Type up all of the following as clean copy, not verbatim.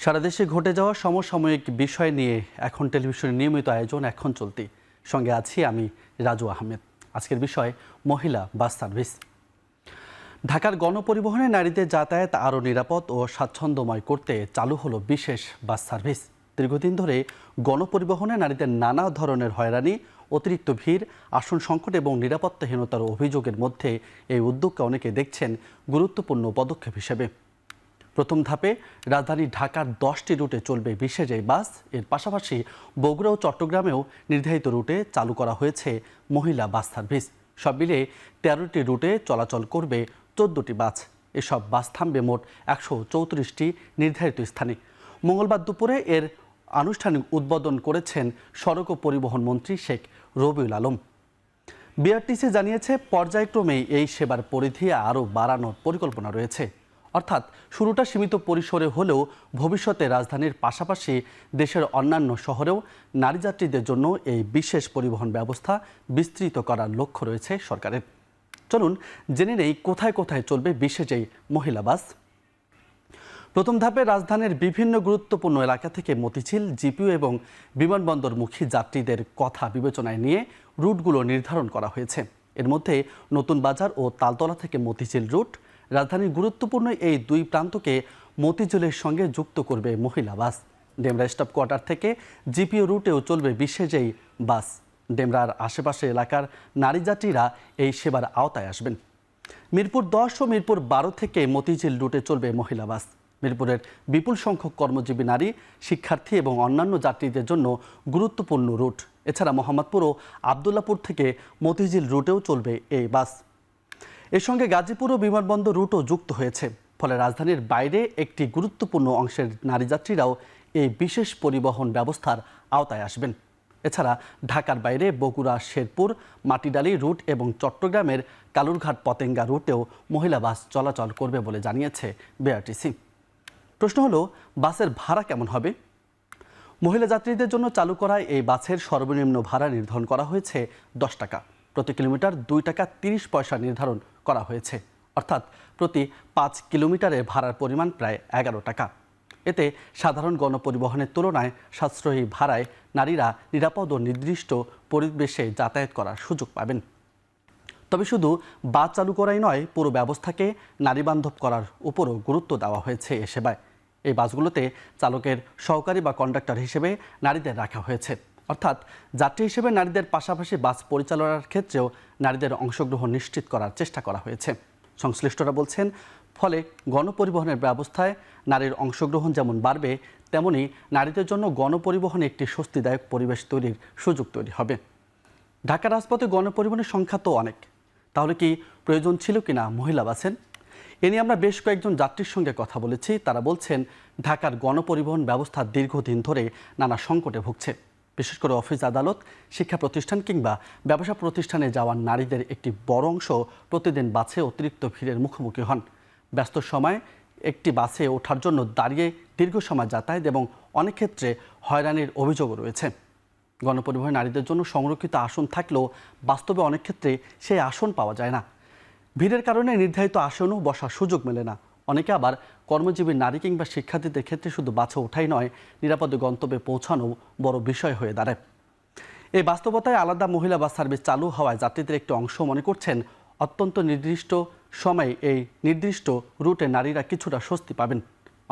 সারা দেশে ঘটে যাওয়া সমসাময়িক বিষয় নিয়ে এখন টেলিভিশনের নিয়মিত আয়োজন এখন চলতি। সঙ্গে আছি আমি রাজু আহমেদ। আজকের বিষয় মহিলা বাস সার্ভিস। ঢাকার গণপরিবহনে নারীদের যাতায়াত আরও নিরাপদ ও স্বাচ্ছন্দ্যময় করতে চালু হলো বিশেষ বাস সার্ভিস। দীর্ঘদিন ধরে গণপরিবহনে নারীদের নানা ধরনের হয়রানি, অতিরিক্ত ভিড়, আসন সংকট এবং নিরাপত্তাহীনতার অভিযোগের মধ্যে এই উদ্যোগকে অনেকে দেখছেন গুরুত্বপূর্ণ পদক্ষেপ হিসেবে। প্রথম ধাপে রাজধানী ঢাকার 10টি রুটে চলবে বিশেষ এই বাস। এর পাশাপাশি বগুড়া ও চট্টগ্রামেও নির্ধারিত রুটে চালু করা হয়েছে মহিলা বাস সার্ভিস। সব মিলিয়ে 13টি রুটে চলাচল করবে 14টি বাস। এসব বাস থামবে মোট 134টি নির্ধারিত স্থানে। মঙ্গলবার দুপুরে এর আনুষ্ঠানিক উদ্বোধন করেছেন সড়ক ও পরিবহন মন্ত্রী শেখ রবিউল আলম। বিআরটিসি জানিয়েছে পর্যায়ক্রমেই এই সেবার পরিধি আরও বাড়ানোর পরিকল্পনা রয়েছে। অর্থাৎ শুরুটা সীমিত পরিসরে হলেও ভবিষ্যতে রাজধানীর পাশাপাশি দেশের অন্যান্য শহরেও নারী যাত্রীদের জন্য এই বিশেষ পরিবহন ব্যবস্থা বিস্তৃত করার লক্ষ্য রয়েছে সরকারের। চলুন জেনে নেই কোথায় কোথায় চলবে বিশেষ এই মহিলা বাস। প্রথম ধাপে রাজধানীর বিভিন্ন গুরুত্বপূর্ণ এলাকা থেকে মতিঝিল, জিপিও এবং বিমানবন্দরমুখী যাত্রীদের কথা বিবেচনায় নিয়ে রুটগুলো নির্ধারণ করা হয়েছে। এর মধ্যে নতুন বাজার ও তালতলা থেকে মতিঝিল রুট। রাজধানীর গুরুত্বপূর্ণ এই দুই প্রান্তকে মতিঝিলের সঙ্গে যুক্ত করবে মহিলা বাস। ডেমরা স্টপ কোয়ার্টার থেকে জিপিও রুটেও চলবে বিশেষ এই বাস। ডেমরার আশেপাশে এলাকার নারী যাত্রীরা এই সেবার আওতায় আসবেন। মিরপুর 10 ও মিরপুর 12 থেকে মতিঝিল রুটে চলবে মহিলা বাস। মিরপুরের বিপুল সংখ্যক কর্মজীবী নারী, শিক্ষার্থী এবং অন্যান্য যাত্রীদের জন্য গুরুত্বপূর্ণ রুট। এছাড়া মোহাম্মদপুর ও আবদুল্লাপুর থেকে মতিঝিল রুটেও চলবে এই বাস। এর সঙ্গে গাজীপুর ও বিমানবন্দর রুটও যুক্ত হয়েছে। ফলে রাজধানীর বাইরে একটি গুরুত্বপূর্ণ অংশের নারী যাত্রীরাও এই বিশেষ পরিবহন ব্যবস্থার আওতায় আসবেন। এছাড়া ঢাকার বাইরে বগুড়া, শেরপুর, মাটিডালি রুট এবং চট্টগ্রামের কালুরঘাট, পতেঙ্গা রুটেও মহিলা বাস চলাচল করবে বলে জানিয়েছে বিআরটিসি। প্রশ্ন হলো, বাসের ভাড়া কেমন হবে? মহিলা যাত্রীদের জন্য চালু করা এই বাসের সর্বনিম্ন ভাড়া নির্ধারণ করা হয়েছে 10 টাকা। প্রতি কিলোমিটার 2 টাকা 30 পয়সা নির্ধারণ করা হয়েছে। অর্থাৎ প্রতি 5 কিলোমিটারে ভাড়ার পরিমাণ প্রায় 11 টাকা। এতে সাধারণ গণপরিবহনের তুলনায় সাশ্রয়ী ভাড়ায় নারীরা নিরাপদ ও নির্দিষ্ট পরিবেশে যাতায়াত করার সুযোগ পাবেন। তবে শুধু বাস চালু করাই নয়, পুরো ব্যবস্থাকে নারীবান্ধব করার উপরও গুরুত্ব দেওয়া হয়েছে এ সেবায়। এই বাসগুলোতে চালকের সহকারী বা কন্ডাক্টর হিসেবে নারীদের রাখা হয়েছে। অর্থাৎ যাত্রী হিসেবে নারীদের পাশাপাশি বাস পরিচালনার ক্ষেত্রেও নারীদের অংশগ্রহণ নিশ্চিত করার চেষ্টা করা হয়েছে। সংশ্লিষ্টরা বলছেন, ফলে গণপরিবহনের ব্যবস্থায় নারীর অংশগ্রহণ যেমন বাড়বে, তেমনি নারীদের জন্য গণপরিবহনে একটি স্বস্তিদায়ক পরিবেশ তৈরির সুযোগ তৈরি হবে। ঢাকা রাজপথে গণপরিবহনের সংখ্যা তো অনেক, তাহলে কি প্রয়োজন ছিল কিনা মহিলা বাসের? এ নিয়ে আমরা বেশ কয়েকজন যাত্রীর সঙ্গে কথা বলেছি। তারা বলছেন, ঢাকার গণপরিবহন ব্যবস্থা দীর্ঘদিন ধরে নানা সংকটে ভুগছে। বিশেষ করে অফিস, আদালত, শিক্ষা প্রতিষ্ঠান কিংবা ব্যবসা প্রতিষ্ঠানে যাওয়া নারীদের একটি বড় অংশ প্রতিদিন বাসে অতিরিক্ত ভিড়ের মুখোমুখি হন। ব্যস্ত সময় একটি বাসে ওঠার জন্য দাঁড়িয়ে দীর্ঘ সময় যাতায়াত এবং অনেক ক্ষেত্রে হয়রানির অভিযোগও রয়েছে। গণপরিবহনে নারীদের জন্য সংরক্ষিত আসন থাকলেও বাস্তবে অনেক ক্ষেত্রে সেই আসন পাওয়া যায় না। ভিড়ের কারণে নির্ধারিত আসনও বসার সুযোগ মেলে না। অনেকে আবার কর্মজীবী নারী কিংবা শিক্ষার্থীদের ক্ষেত্রে শুধু বাসে ওঠাই নয়, নিরাপদে গন্তব্যে পৌঁছানো বড় বিষয় হয়ে দাঁড়ায়। এই বাস্তবতায় আলাদা মহিলা বাস সার্ভিস চালু হওয়ায় যাত্রীদের একটি অংশ মনে করছেন, অত্যন্ত নির্দিষ্ট সময়ে এই নির্দিষ্ট রুটে নারীরা কিছুটা স্বস্তি পাবেন।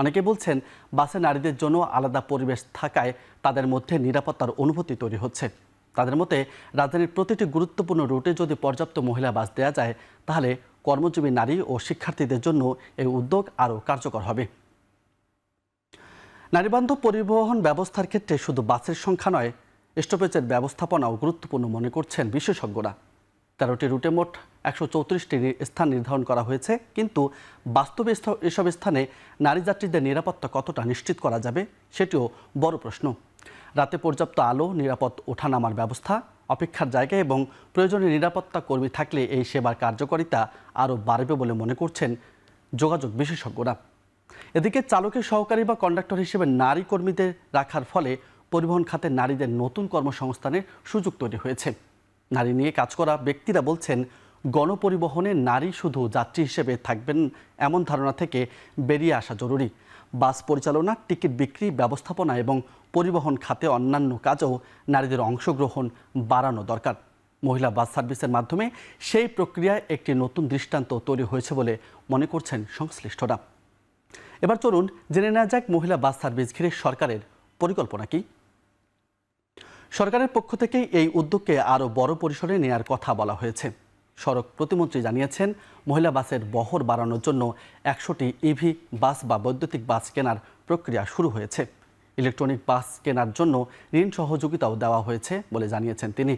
অনেকে বলছেন, বাসে নারীদের জন্য আলাদা পরিবেশ থাকায় তাদের মধ্যে নিরাপত্তার অনুভূতি তৈরি হচ্ছে। তাদের মতে, রাজধানীর প্রতিটি গুরুত্বপূর্ণ রুটে যদি পর্যাপ্ত মহিলা বাস দেওয়া যায়, তাহলে কর্মজীবী নারী ও শিক্ষার্থীদের জন্য এই উদ্যোগ আরও কার্যকর হবে। নারীবান্ধব পরিবহন ব্যবস্থার ক্ষেত্রে শুধু বাসের সংখ্যা নয়, স্টপেজের ব্যবস্থাপনাও গুরুত্বপূর্ণ মনে করছেন বিশেষজ্ঞরা। 13টি রুটে মোট 134টি স্থান নির্ধারণ করা হয়েছে, কিন্তু বাস্তবে এসব স্থানে নারী যাত্রীদের নিরাপত্তা কতটা নিশ্চিত করা যাবে সেটিও বড় প্রশ্ন। রাতে পর্যাপ্ত আলো, নিরাপদ ওঠানামার ব্যবস্থা, অপেক্ষার জায়গা এবং প্রয়োজনীয় নিরাপত্তা কর্মী থাকলে এই সেবার কার্যকারিতা আরও বাড়বে বলে মনে করছেন যোগাযোগ বিশেষজ্ঞরা। এদিকে চালকের সহকারী বা কন্ডাক্টর হিসেবে নারী কর্মীদের রাখার ফলে পরিবহন খাতে নারীদের নতুন কর্মসংস্থানের সুযোগ তৈরি হয়েছে। নারী নিয়ে কাজ করা ব্যক্তিরা বলছেন, গণপরিবহনে নারী শুধু যাত্রী হিসেবে থাকবেন এমন ধারণা থেকে বেরিয়ে আসা জরুরি। বাস পরিচালনা, টিকিট বিক্রি, ব্যবস্থাপনা এবং পরিবহন খাতে অন্যান্য কাজেও নারীদের অংশগ্রহণ বাড়ানো দরকার। মহিলা বাস সার্ভিসের মাধ্যমে সেই প্রক্রিয়ায় একটি নতুন দৃষ্টান্ত তৈরি হয়েছে বলে মনে করছেন সংশ্লিষ্টরা। এবার চলুন জেনে নেওয়া যাক মহিলা বাস সার্ভিস ঘিরে সরকারের পরিকল্পনা কি। সরকারের পক্ষ থেকে এই উদ্যোগকে আরও বড় পরিসরে নেওয়ার কথা বলা হয়েছে। সড়ক প্রতিমন্ত্রী জানিয়েছেন, মহিলা বাসের বহর বাড়ানোর জন্য 100টি ইভি বাস বা বৈদ্যুতিক বাস কেনার প্রক্রিয়া শুরু হয়েছে। ইলেকট্রনিক বাস কেনার জন্য ঋণ সহযোগিতাও দেওয়া হয়েছে বলে জানিয়েছেন তিনি।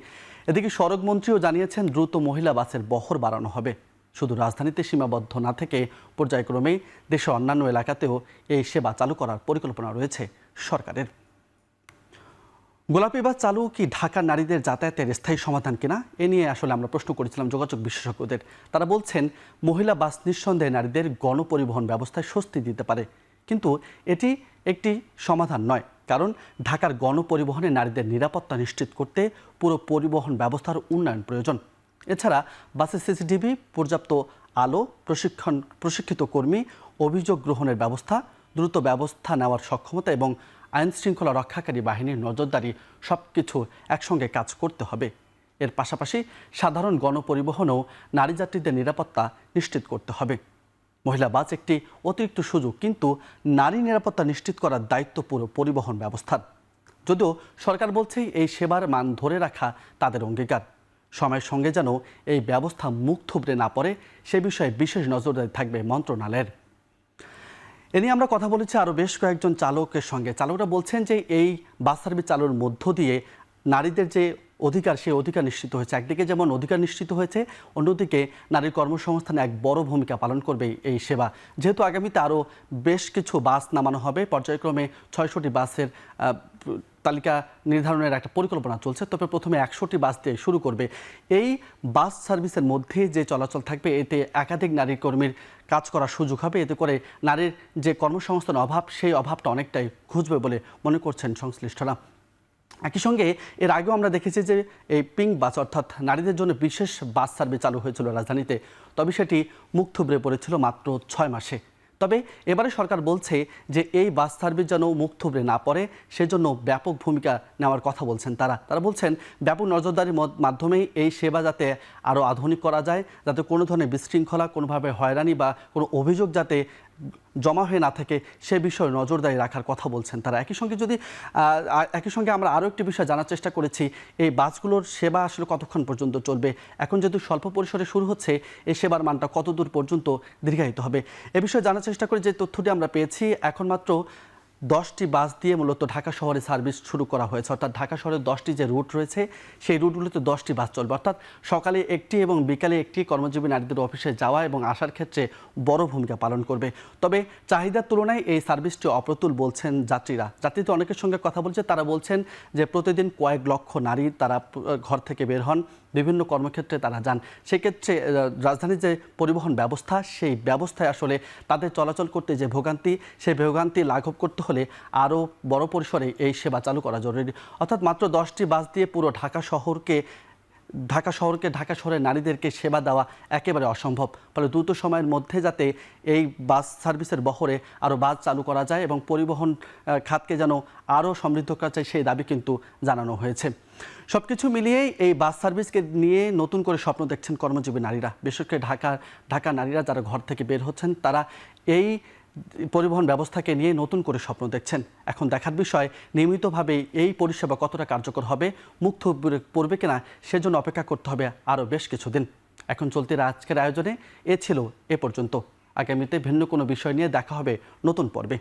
এদিকে সড়ক মন্ত্রীও জানিয়েছেন, দ্রুত মহিলা বাসের বহর বাড়ানো হবে। শুধু রাজধানীতে সীমাবদ্ধ না থেকে পর্যায়ক্রমে দেশের অন্যান্য এলাকাতেও এই সেবা চালু করার পরিকল্পনা রয়েছে সরকারের। গোলাপি বাস চালু কি ঢাকার নারীদের যাতায়াতের স্থায়ী সমাধান কিনা, এ নিয়ে আসলে আমরা প্রশ্ন করেছিলাম যোগাযোগ বিশেষজ্ঞদের। তারা বলছেন, মহিলা বাস নিঃসন্দেহে নারীদের গণপরিবহন ব্যবস্থায় স্বস্তি দিতে পারে, কিন্তু এটি একটি সমাধান নয়। কারণ ঢাকার গণপরিবহনে নারীদের নিরাপত্তা নিশ্চিত করতে পুরো পরিবহন ব্যবস্থার উন্নয়ন প্রয়োজন। এছাড়া বাসে সিসিটিভি, পর্যাপ্ত আলো, প্রশিক্ষিত কর্মী, অভিযোগ গ্রহণের ব্যবস্থা, দ্রুত ব্যবস্থা নেওয়ার সক্ষমতা এবং আইন শৃঙ্খলা রক্ষাকারী বাহিনীর নজরদারি সবকিছু একসঙ্গে কাজ করতে হবে। এর পাশাপাশি সাধারণ গণপরিবহনেও নারী যাত্রীদের নিরাপত্তা নিশ্চিত করতে হবে। মহিলা বাস একটি অতিরিক্ত সুযোগ, কিন্তু নারী নিরাপত্তা নিশ্চিত করার দায়িত্ব পুরো পরিবহন ব্যবস্থার। যদিও সরকার বলছে এই সেবার মান ধরে রাখা তাদের অঙ্গীকার। সময়ের সঙ্গে যেন এই ব্যবস্থা মুখ থুবড়ে না পড়ে, সে বিষয়ে বিশেষ নজরদারি থাকবে মন্ত্রণালয়ের। এ নিয়ে আমরা কথা বলেছি আরও বেশ কয়েকজন চালকের সঙ্গে। চালকরা বলছেন যে এই বাস সার্ভিস চালুর মধ্য দিয়ে নারীদের যে অধিকার, সেই অধিকার নিশ্চিত হয়েছে। একদিকে যেমন অধিকার নিশ্চিত হয়েছে, অন্যদিকে নারীর কর্মসংস্থানে এক বড় ভূমিকা পালন করবে এই সেবা। যেহেতু আগামীতে আরও বেশ কিছু বাস নামানো হবে, পর্যায়ক্রমে 600টি বাসের তালিকা নির্ধারণের একটা পরিকল্পনা চলছে। তবে প্রথমে 100টি বাস দিয়ে শুরু করবে। এই বাস সার্ভিসের মধ্যে যে চলাচল থাকবে, এতে একাধিক নারী কর্মীর কাজ করার সুযোগ হবে। এতে করে নারীর যে কর্মসংস্থান অভাব, সেই অভাবটা অনেকটাই ঘুচবে বলে মনে করছেন সংশ্লিষ্টরা। একই সঙ্গে এর আগেও আমরা দেখেছি যে এই পিঙ্ক বাস, অর্থাৎ নারীদের জন্য বিশেষ বাস সার্ভিস চালু হয়েছিল রাজধানীতে, তবে সেটি মুখ থুবড়ে পড়েছিল মাত্র 6 মাসে। তবে এবারে সরকার বলছে যে এই বাস সার্ভিস যেন মুখ থুবড়ে না পড়ে, সেজন্য ব্যাপক ভূমিকা নেওয়ার কথা বলছেন তারা বলছেন, ব্যাপক নজরদারির মাধ্যমেই এই সেবা যাতে আরও আধুনিক করা যায়, যাতে কোনো ধরনের বিশৃঙ্খলা, কোনোভাবে হয়রানি বা কোনো অভিযোগ যাতে জমা হয়ে না থাকে, সে বিষয়ে নজরদারি রাখার কথা বলছেন তারা। একই সঙ্গে আমরা আরও একটি বিষয় জানার চেষ্টা করেছি, এই বাসগুলোর সেবা আসলে কতক্ষণ পর্যন্ত চলবে। এখন যেহেতু স্বল্প পরিসরে শুরু হচ্ছে, এই সেবার মানটা কতদূর পর্যন্ত দীর্ঘায়িত হবে, এ বিষয়ে জানার চেষ্টা করে যে তথ্যটি আমরা পেয়েছি, এখন মাত্র 10টি বাস দিয়ে মূলত ঢাকা শহরে সার্ভিস শুরু করা হয়েছে। অর্থাৎ ঢাকা শহরের 10টি যে রুট রয়েছে, সেই রুটগুলোতে 10টি বাস চলবে। অর্থাৎ সকালে একটি এবং বিকালে একটি কর্মজীবী নারীদের অফিসে যাওয়া এবং আসার ক্ষেত্রে বড় ভূমিকা পালন করবে। তবে চাহিদার তুলনায় এই সার্ভিসটি অপ্রতুল বলছেন যাত্রীদের অনেকের সঙ্গে কথা বলছে, তারা বলছেন যে প্রতিদিন কয়েক লক্ষ নারী তারা ঘর থেকে বের হন, বিভিন্ন কর্মক্ষেত্রে তারা যান। সেক্ষেত্রে রাজধানীর যে পরিবহন ব্যবস্থা, সেই ব্যবস্থায় আসলে তাদের চলাচল করতে যে ভোগান্তি, সেই ভোগান্তি লাঘব করতে হলে আরও বড় পরিসরে এই সেবা চালু করা জরুরি। অর্থাৎ মাত্র 10টি বাস দিয়ে পুরো ঢাকা শহরের নারীদেরকে সেবা দেওয়া একেবারে অসম্ভব। ফলে দ্রুত সময়ের মধ্যে যাতে এই বাস সার্ভিসের বহরে আরও বাস চালু করা যায় এবং পরিবহন খাতকে যেন আরও সমৃদ্ধ করা যায়, সেই দাবি কিন্তু জানানো হয়েছে। সবকিছু মিলিয়েই এই বাস সার্ভিসকে নিয়ে নতুন করে স্বপ্ন দেখছেন কর্মজীবী নারীরা। বিশেষ করে ঢাকা নারীরা যারা ঘর থেকে বের হচ্ছেন, তারা এই পরিবহন ব্যবস্থাকে নিয়ে নতুন করে স্বপ্ন দেখছেন। এখন দেখার বিষয়, নিয়মিতভাবে এই পরিষেবা কতটা কার্যকর হবে, মুখ থুবড়ে পড়বে কিনা, সেজন্য অপেক্ষা করতে হবে আরও বেশ কিছুদিন। এখন চলতি আজকের আয়োজনে ছিল এ পর্যন্ত। আগামীতে ভিন্ন কোনো বিষয় নিয়ে দেখা হবে নতুন পর্বে।